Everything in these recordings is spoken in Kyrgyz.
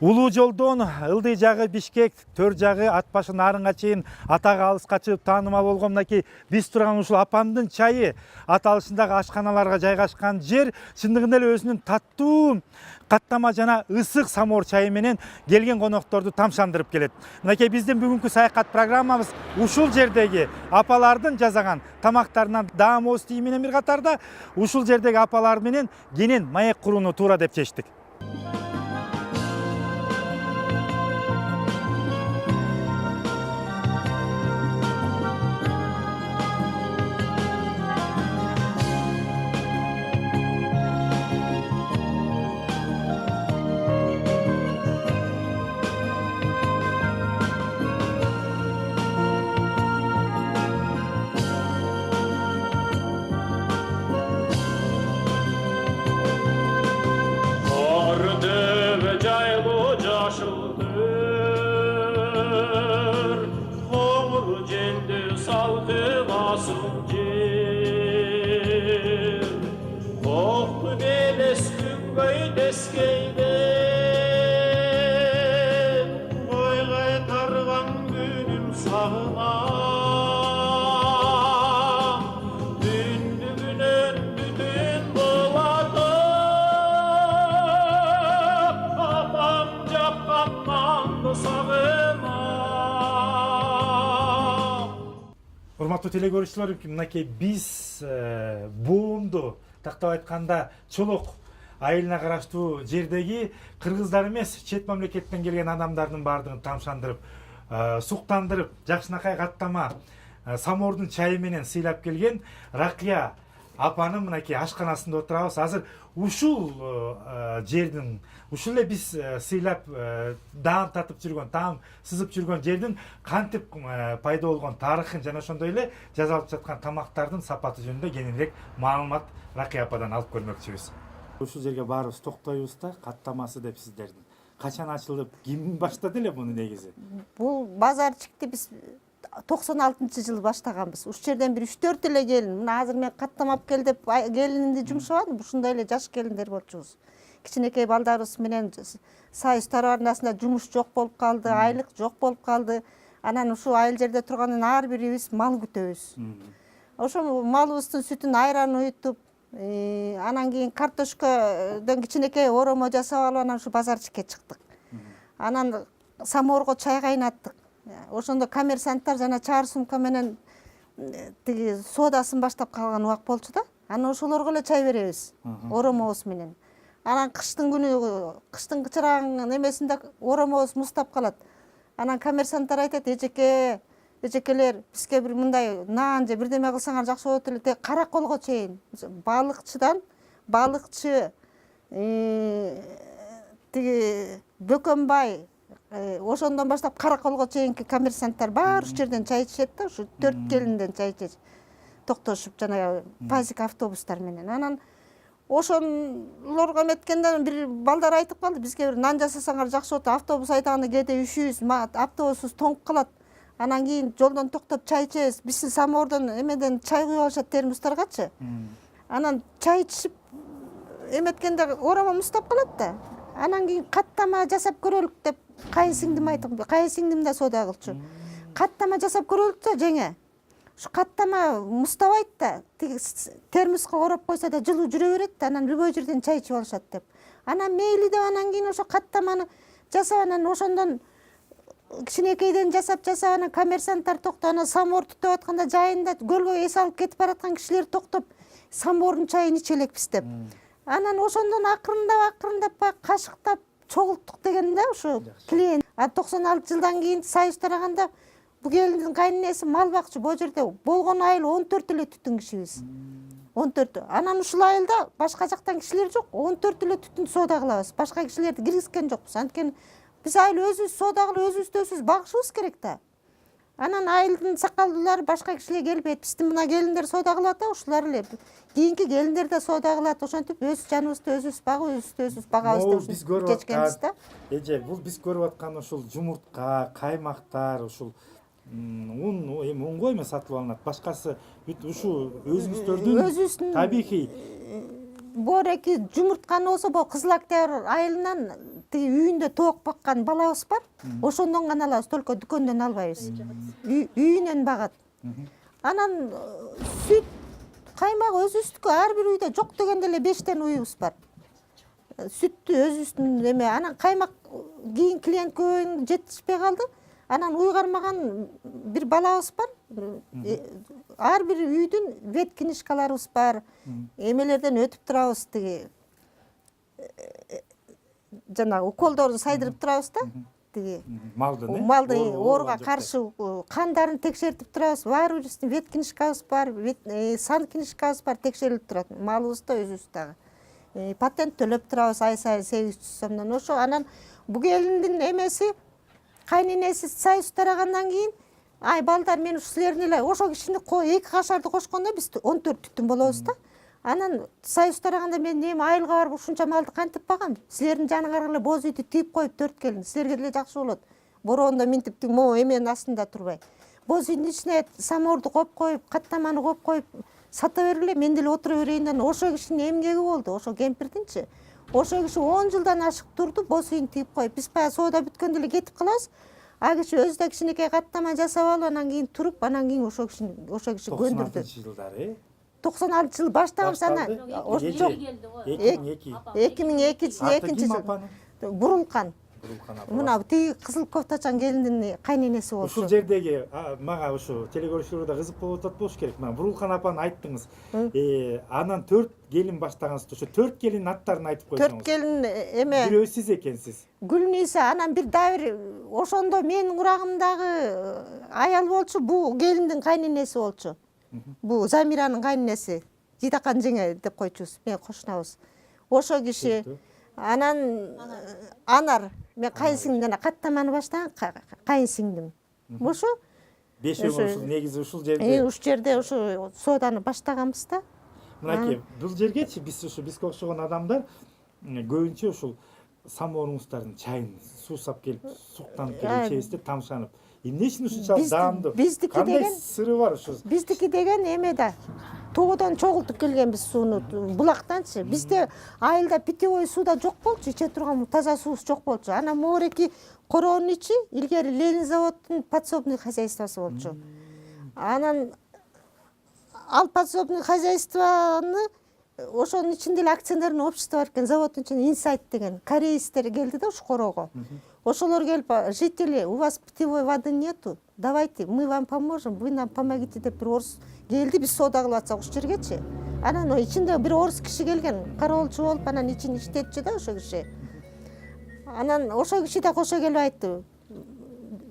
Улуу жолдон ылдый жагы Бишкек, төр жагы ат башы Нарынга чейин атагы алыска чыгып таанымал болгон мынакей биз турган ушул апамдын чайы аталышындагы ашканаларга жайгашкан жер чындыгында эле өзүнүн таттуу каттама жана ысык самоор чайы менен келген конокторду тамшандырып келет. Мынакей биздин бүгүнкү саякат программабыз ушул жердеги апалардын жасаган тамактарынан даамыбыз тии менен бир катарда ушул жердеги апалар менен кенен маек курууну туура деп чечтик. Урматтуу теле көрүүчүлөр, мынакей биз боомду тактап айтканда Чолок айылына караштуу жердеги кыргыздар эмес, чет мамлекеттен келген адамдардын баардыгын тамшандырып, суктандырып, жакшынакай каттама самоордун чайы менен сыйлап келген Ракыя апанын мынакей ашканасында отурабыз. Азыр ушул жердин, ушул эле биз сыйлап даам татып жүргөн, таам сызып жүргөн жердин кантип пайда болгон тарыхын жана ошондой эле жасалып жаткан тамактардын сапаты жөнүндө кененирээк маалымат Ракыя ападан алып көрмөкчүбүз. Ушул жерге баарыбыз токтойбуз да, каттамасы деп сиздердин качан ачылып, ким баштады эле муну негизи? Бул базарчыкты биз 96-жылы баштаганбыз. Ушул жерден бир 3-4 эле келин. Мына азыр мен каттамап кел деп келинди жумшабадым. Ушундай эле жаш келиндер болчубуз. Кичинекей балдарыбыз менен сайыс тарабарындасында жумуш жок болуп калды, айлык жок болуп калды. Анан ушул айыл жерде турганын ар бирибиз мал күтөбүз. Ошол малыбыздын сүтүн айран уютуп, анан кийин картошкадан кичинекей оромо жасап алып, анан ушу базарчыкка чыктык. Анан самоорго чай кайнаттык. Ошондо коммерсанттар жана чаар сумка менен тиги соодасын баштап калган убак болчу да. Анан ошолорго эле чай беребиз, оромобуз менен. Анан кыштын күнү, кыштын кычыраган эмесинде оромобуз муздап калат. Анан коммерсанттар айтат: эжекелер, бизге бир мындай наан же бирдеме кылсаңар жакшы болот эле. Тек караколго чейин балыкчыдан балыкчы, тиги Бөкөнбай, ошондон баштап караколго чейинки коммерсанттар баары ушул жерден чай ичет да, ушу 4 келинден чай ичет. Токтошуп жана пазик автобустар менен. Анан ошолорго эметкенде бир балдар айтып калды: бизге бир нан жасасаңар жакшы болот. Автобус айдаганда кээде üşүбүз, автобусубуз тоңуп калат. Анан кийин жолдон токтоп чай ичебиз. Биздин самоордон эмеден чай куюп алышат термостаргачы. Анан чай ичип эметкенде оромо муздап калат да. Анан кийин каттама жасап көрөлүк деп кайын сиңдим айтып, кайын сиңдим да соода кылчу. Каттама жасап көрөлүк да жеңе. Ушу каттама муздабайт да, тиги термоска ороп койсо да жылуу жүрө берет да, анан любой жерден чай ичип алышат деп. Анан мейли деп анан кийин ошо каттаманы жасап, анан ошондон кичинекейден жасап, анан коммерсанттар токтоп, анан самоор түтөп атканда жайында көлгө эс алып кетип бараткан кишилер токтоп, самоордун чайын иче элекпиз деп. Анан ошондон акырындап кашыктап чогулттук дегенде ушу клиент. 96 жылдан кийин сайыс тараганда бу келиндин кайненеси мал бакчы, бул жерде болгон айыл 14 эле түтүн кишибиз. 14. Анан ушул айылда башка жактан кишилер жок, 14 эле түтүн соода кылабыз. Башка кишилерди киргизген жокпуз. Анткени биз айыл өзүбүз соода кылып, өзүбүз багышыбыз керек да. Анан айылдын сакалдуулары башка кишилер келбейт. Биздин мына келиндер соода кылат да, ушулар эле. Кийинки келиндер да соода кылат. Ошентип өз жаныбызды өзүбүз багып, өзүбүздү багабыз деп чечкенбиз да. Эже, бул биз көрүп аткан ушул жумуртка, каймактар, ушул унго эме сатылып алынат. Башкасы бүт ушу өзүңүздөрдүн табигый бореки жумуртканы болсо бул кызыл октябрь айылынан тиги үйүндө тоок баккан балабыз бар. Ошондон гана алабыз, только дүкөндөн албайбыз. Үйүнөн багат. Анан сүт, каймак өзүбүздүкү, ар бир үйдө жок дегенде эле 5тен уюбуз бар. Сүттү өзүбүздүн эме, анан каймак кийин клиент көбөйүн жетишпей калды. Анан уйгармаган бир балабыз бар. Ар бир үйдүн вет книжкаларыбыз бар. Эмелерден өтүп турабыз, тиги жанагы уколдорду сайдырып турабыз да. Тиги малдын ооруга каршы кандарын текшертип турабыз. Бар бирибиздин вет книжкабыз бар, сан книжкабыз бар, текшерилип турат. Малыбыз да өзүбүз дагы. Патент төлөп турабыз ай сайын 800 сомдон. Ошо анан бу келиндин эмеси, кайненеси союз тарагандан кийин, ай балдар, мен ушу силердин эле ошо кишини 2 кашарды кошкондо биз 14 түтүн болобуз да. Анан союз тараганда мен эми айылга барып ушунча малды кантип багам? Силердин жаныңарга эле боз үйдү тийип коюп 4 келин, силерге деле жакшы болот. Бороондо минтип могу эменин астында турбай. Боз үйдүн ичине самоорду коюп коюп, каттаманы коюп коюп сата бергиле, мен деле отура берейин деп. Ошо кишинин эмгеги болду, ошо кемпирдинчи. Ошо киши 10 жылдан ашык турду, боз үйүн тийип коюп. Биз баягы соода бүткөндө эле кетип калабыз. А киши өзү да кичинекей каттама жасап алып, анан кийин туруп, анан кийин ошо киши көндүрдү. 96-жылдары. 96-жыл баштаганбыз анан. 2002-жылы. Бурулкан. Мына тиги кызыл кофтачан келиндин кайненеси болчу. Ушул жердеги мага ушу телекөрүүчүлөргө кызык болуп атат болуш керек. Мына Бурулкан апаны айттыңыз. Анан 4 келин баштагансыз. Ошо 4 келин аттарын айтып койсоңуз. 4 келин эме. Бирөө сиз экенсиз. Гүлниса, анан бир дагы ошондо менин урагымдагы аял болчу, бу келиндин кайненеси болчу. Бу Замиранын кайненеси. Жидакан жеңе деп койчубуз, мен кошунабыз. Ошо киши. Анан Анар, мен кайынсиңден каттаманы баштаган кайынсиңдим. Ошо 5 ушул негизи ушул жерде. Ушул жерде ошо сооданы баштаганбыз да. Мынакей, бул жергечи биз бизге окшогон адамдар көбүнчө ушул самоорубуздардын чайын суусап келип, суктанып келип ичебиз деп тамшанып. Эмне үчүн ушунчалык даамдуу? Кандай сыры бар ушул? Биздики деген эме да. Тоодон чогултуп келгенбиз сууну, булактанчы. Бизде айылда питьевой суу да жок болчу, иче турган таза суубуз жок болчу. Анан могуреки короонун ичи илгери Ленин заводунун подсобный хозяйствосу болчу. Анан ал подсобный хозяйствоны ошонун ичинде эле акционерный общество бар экен, заводдун ичинде инсайт деген корейцтер келди да ушу короого. Ошолор келип, жители, у вас питьевой воды нету, давайте, мы вам поможем, вы нам помогите деп бир орус келди, биз соода кылып атсак ушул жергечи. Анан ичинде бир орус киши келген, кароолчу болуп, анан ичин иштетчү да ошо киши. Анан ошо киши да кошо келип айтты,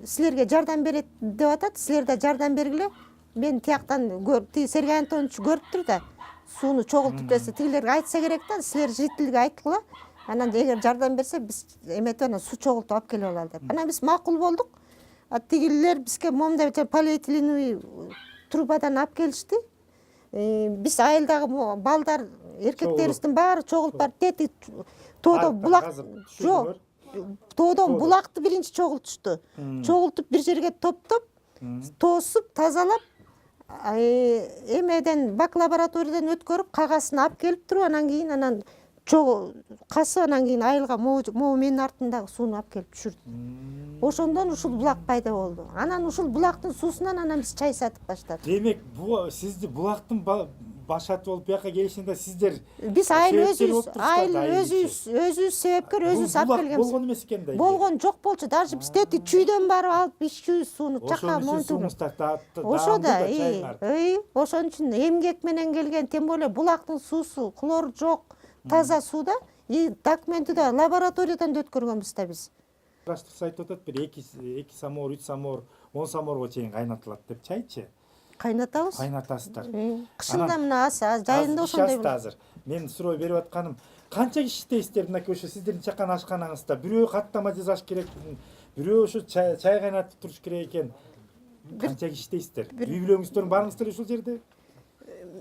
силерге жардам берет деп атат, силер да жардам бергиле. Мен тияктан Сергей Антонович көрүптүр да, сууну чогултуп берсе, тигилерге айтса керек да, силер жителге айткыла. Анан эгер жардам берсе, биз эметип анан суу чогултуп алып келип алалы деп. Анан биз макул болдук. Тигилер бизге момундай полиэтиленовый трубадан алып келишти. Биз айылдагы балдар, эркектерибиздин баары чогулуп барып тети тоодо булак жок. Тоодон булакты биринчи чогултушту. Чогултуп бир жерге топтоп, тоосуп, тазалап, эмеден бак лабораториядан өткөрүп, кагасын алып келип туруп, анан кийин анан касып, анан кийин айылга могу менин артындагы сууну алып келип түшүрдү. Ошондон ушул булак пайда болду. Анан ушул булактын суусунан анан биз чай сатып баштадык. Демек, сизди булактын башаты болуп бияка келишинде сиздер биз айыл өзүбүз себепкер, өзүбүз алып келгенбиз. Болгон эмес экен да. Болгон жок болчу. Даже биз тети чүйдөн барып алып ичүү сууну чакка монтуну. Ошо да, ошон үчүн эмгек менен келген, тем более булактын суусу, хлор жок, таза сууда, документи да лабораториядан өткөргөнбүз да биз. Araştırsa айтып атат, бир 2 самоор, 3 самоор, 10 самоорго чейин кайнатылат деп чайчы. Кайнатабыз. Кайнатасыздар. Кышында мына жайында ошондой. Азыр мен суроо берип атканым, канча киши иштейсиздер мынакей ошо сиздердин чакан ашканаңызда? Бирөө каттама жасаш керек, бирөө ошо чай кайнатып туруш керек экен. Канча киши иштейсиздер? Үй бүлөңүздөр барыңыздар ушул жерде?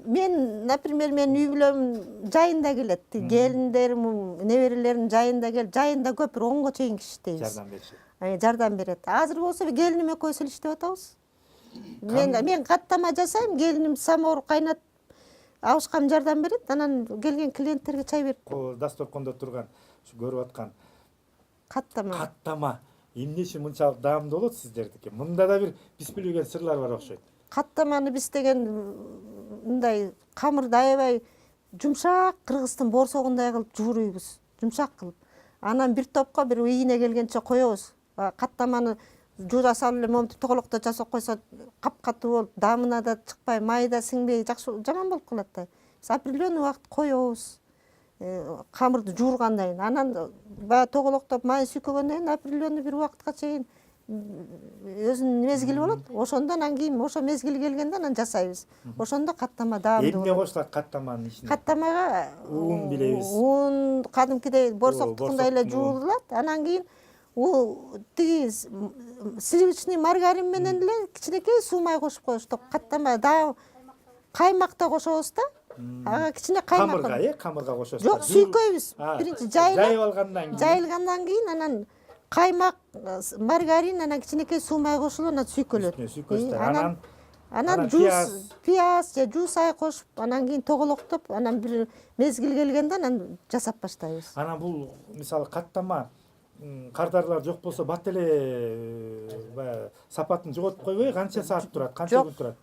Мен, например, мен үй бүлөм жайында келет. Келиндерим, неберелерим жайында келип, жайында көп, 10го чейин киши иштейбиз. Жардам беришет. Жардам берет. Азыр болсо келиним экөөбүз эле иштеп атабыз. Мен каттама жасайм, келиним самоор кайнатып, абышкам жардам берет, анан келген клиенттерге чай берип. Дасторкондо турган, ушу көрүп аткан Каттама. каттама эмне үчүн мынчалык даамдуу болот сиздердики? Мында да бир биз билбеген сырлар бар окшойт. Каттаманы биз деген мындай камырды аябай жумшак кыргыздын боорсогундай кылып жууруйбуз, жумшак кылып. Анан бир топко бир ийине келгенче коебуз. Каттаманы жуура салып эле момунтип тоголокто жасап койсо капкатуу болуп, даамына да чыкпай, майы да сиңбей жаман болуп калат да. Биз определенный убакыт коебуз. Камырды жуургандан кийин, анан баягы тоголоктоп май сүйкөгөндөн кийин определенный бир убакытка чейин өзүнүн мезгили болот. Ошондо анан кийин ошо мезгили келгенде анан жасайбыз. Ошондо каттама даамдуу болот. Эмне кошулат каттаманын ичине? Каттамага Un билебиз. Un кадимкидей борсоктукундай эле жуулат. Анан кийин тиги сливочный маргарин менен эле кичинекей суу май кошуп коебуз. Каттама да каймак да кошобуз да. Ага кичине каймак. Камырга кошосуз. Жок, сүйкөйбүз. Биринчи жайылгандан кийин анан каймак, маргарин, анан кичинекей суу май кошулуп, анан сүйкөлөт. Анан пияз же жуусай кошуп, анан кийин тоголоктоп, анан бир мезгил келгенде анан жасап баштайбыз. Анан бул мисалы каттама кардарлар жок болсо бат эле баягы сапатын жоготуп койбойбу? Канча саат турат? Канча күн турат?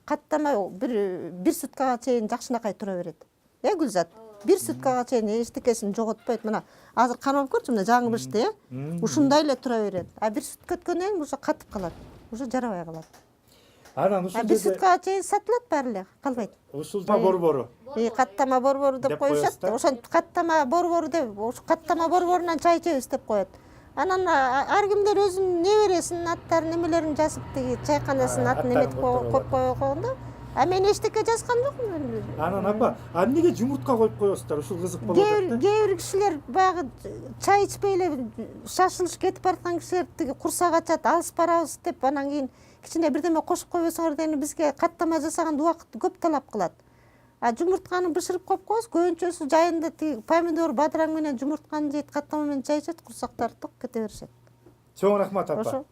Каттама бир суткага чейин жакшынакай тура берет. Гүлзат, бир суткага чейин эчтекесин жоготпойт. Мына азыр кармап көрчү, мына жаңылышты, ушундай эле тура берет. А бир сутка өткөндөн кийин уже катып калат. Уже жарабай калат. Анан ушул бир суткага чейин сатылат баары эле, калбайт. Ушул борбору. Каттама борбору деп коюшат. Ошон каттама борбору деп, ош каттама борборунан чай ичебиз деп коет. Анан ар кимдер өзүнүн небересинин аттарын, немелерин жазып, тиги чайканасынын атын эметип коюп койгондо, а мен эчтеке жазган жокмун. Анан апа, эмнеге жумуртка коюп коесуздар? Ушул кызык болуп атат. Кээ бир кишилер баягы чай ичпей эле шашылыш кетип бараткан кишилер тиги курсак ачат, алыс барабыз деп, анан кийин кичине бирдеме кошуп койбосоңор дегенде бизге каттама жасаганда убакыт көп талап кылат. А жумуртканы бышырып коюп коебуз, көбүнчөсү жайында тиги помидор, бадыраң менен жумуртканы жейт, каттама менен чай ичет, курсактары ток кете беришет. Чоң рахмат апа. Ошо.